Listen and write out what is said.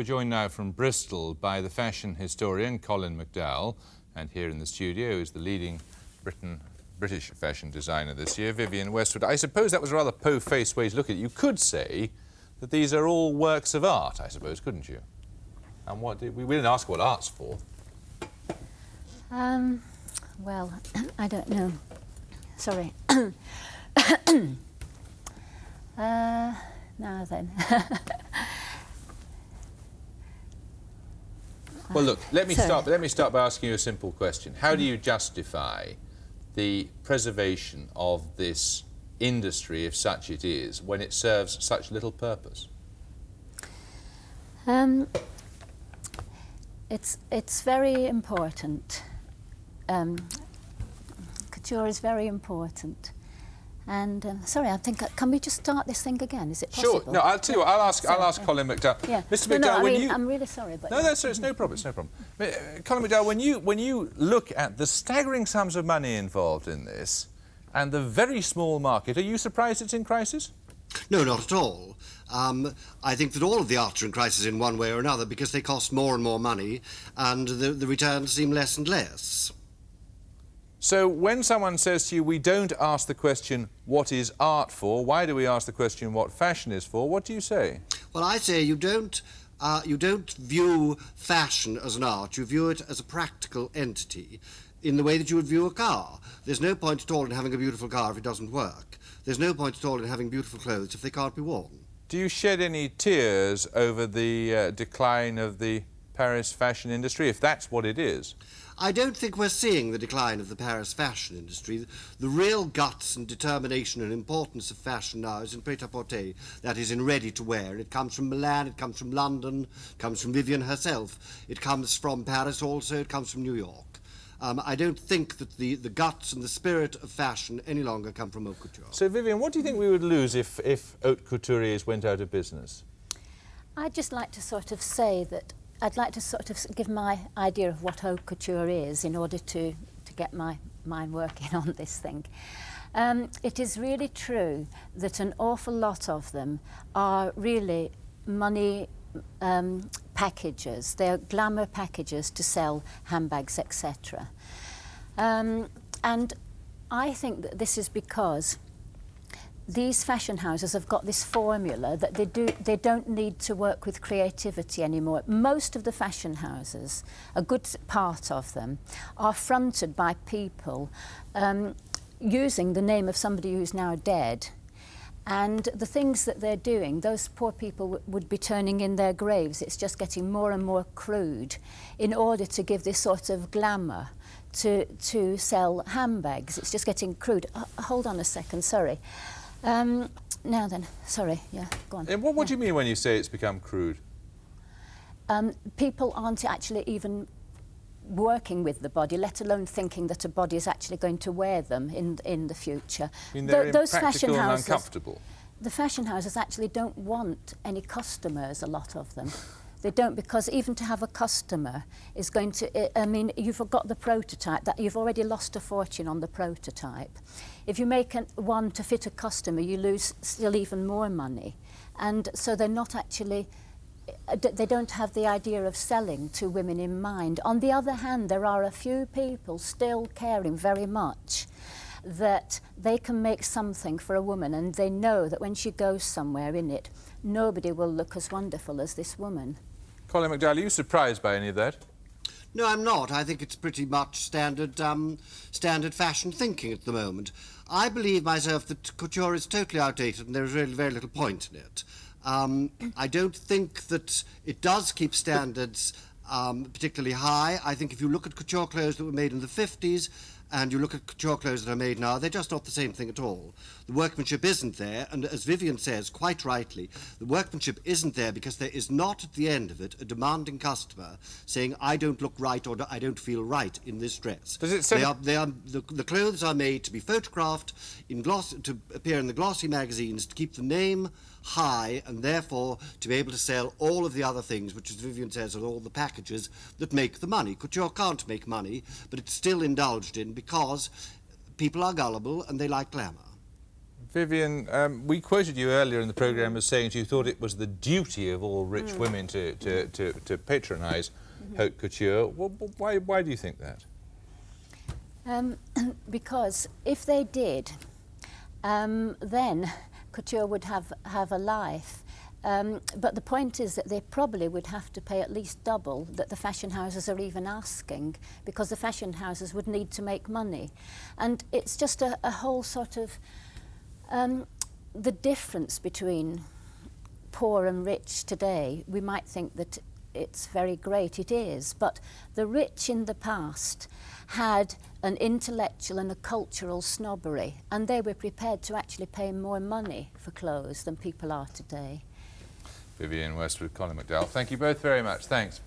we're joined now from Bristol by the fashion historian Colin McDowell, and here in the studio is the leading British fashion designer this year, Vivienne Westwood. I suppose that was a rather po-faced way to look at it. You could say that these are all works of art, I suppose, couldn't you? And what did we didn't ask what art's for. Well, I don't know. Sorry. Now then. Well, look, let me start by asking you a simple question. How do you justify the preservation of this industry, if such it is, when it serves such little purpose? It's very important. Couture is very important. And sorry, I think can we just start this thing again? Is it possible? Sure. No, I'll tell you what. I'll ask Colin McDowell. Yeah. Mr. McDowell, I'm really sorry, but no, it's no problem. It's no problem. Colin McDowell, when you look at the staggering sums of money involved in this and the very small market, are you surprised it's in crisis? No, not at all. I think that all of the arts are in crisis in one way or another because they cost more and more money and the returns seem less and less. So when someone says to you, we don't ask the question, what is art for? Why do we ask the question, what fashion is for? What do you say? Well, I say you don't view fashion as an art. You view it as a practical entity in the way that you would view a car. There's no point at all in having a beautiful car if it doesn't work. There's no point at all in having beautiful clothes if they can't be worn. Do you shed any tears over the decline of the Paris fashion industry, if that's what it is? I don't think we're seeing the decline of the Paris fashion industry. The real guts and determination and importance of fashion now is in prêt-à-porter, that is in ready-to-wear. It comes from Milan, it comes from London, it comes from Vivienne herself, it comes from Paris also, it comes from New York. I don't think that the guts and the spirit of fashion any longer come from haute couture. So, Vivienne, what do you think we would lose if haute couturiers went out of business? I'd just like to sort of say that I'd like to sort of give my idea of what haute couture is in order to get my mind working on this thing. It is really true that an awful lot of them are really money packages. They're glamour packages to sell handbags, etc. And I think that this is because these fashion houses have got this formula that they don't need to work with creativity anymore. Most of the fashion houses, a good part of them, are fronted by people using the name of somebody who's now dead. And the things that they're doing, those poor people would be turning in their graves. It's just getting more and more crude in order to give this sort of glamour to sell handbags. It's just getting crude. Hold on a second, sorry. Now then, sorry, yeah, go on. And what do you mean when you say it's become crude? People aren't actually even working with the body, let alone thinking that a body is actually going to wear them in the future. I mean, they're those impractical fashion and houses, uncomfortable. The fashion houses actually don't want any customers, a lot of them. They don't, because even to have a customer is going to, I mean, you've got the prototype, that you've already lost a fortune on the prototype. If you make one to fit a customer, you lose still even more money. And so they're not actually, they don't have the idea of selling to women in mind. On the other hand, there are a few people still caring very much that they can make something for a woman and they know that when she goes somewhere in it, nobody will look as wonderful as this woman. Colin McDowell, are you surprised by any of that? No, I'm not. I think it's pretty much standard fashion thinking at the moment. I believe myself that couture is totally outdated and there is really very little point in it. I don't think that it does keep standards particularly high. I think if you look at couture clothes that were made in the 50s and you look at couture clothes that are made now, they're just not the same thing at all. The workmanship isn't there, and as Vivienne says, quite rightly, the workmanship isn't there because there is not at the end of it a demanding customer saying, I don't look right or I don't feel right in this dress. Does it say the clothes are made to be photographed, to appear in the glossy magazines, to keep the name high and therefore to be able to sell all of the other things, which as Vivienne says are all the packages that make the money. Couture can't make money, but it's still indulged in because people are gullible and they like glamour. Vivienne, we quoted you earlier in the programme as saying you thought it was the duty of all rich women to patronise haute couture. Why do you think that? Because if they did, then couture would have a life. But the point is that they probably would have to pay at least double that the fashion houses are even asking, because the fashion houses would need to make money. And it's just a whole sort of the difference between poor and rich today. We might think that it's very great, it is, but the rich in the past had an intellectual and a cultural snobbery, and they were prepared to actually pay more money for clothes than people are today. Vivienne Westwood, Colin McDowell, thank you both very much. Thanks.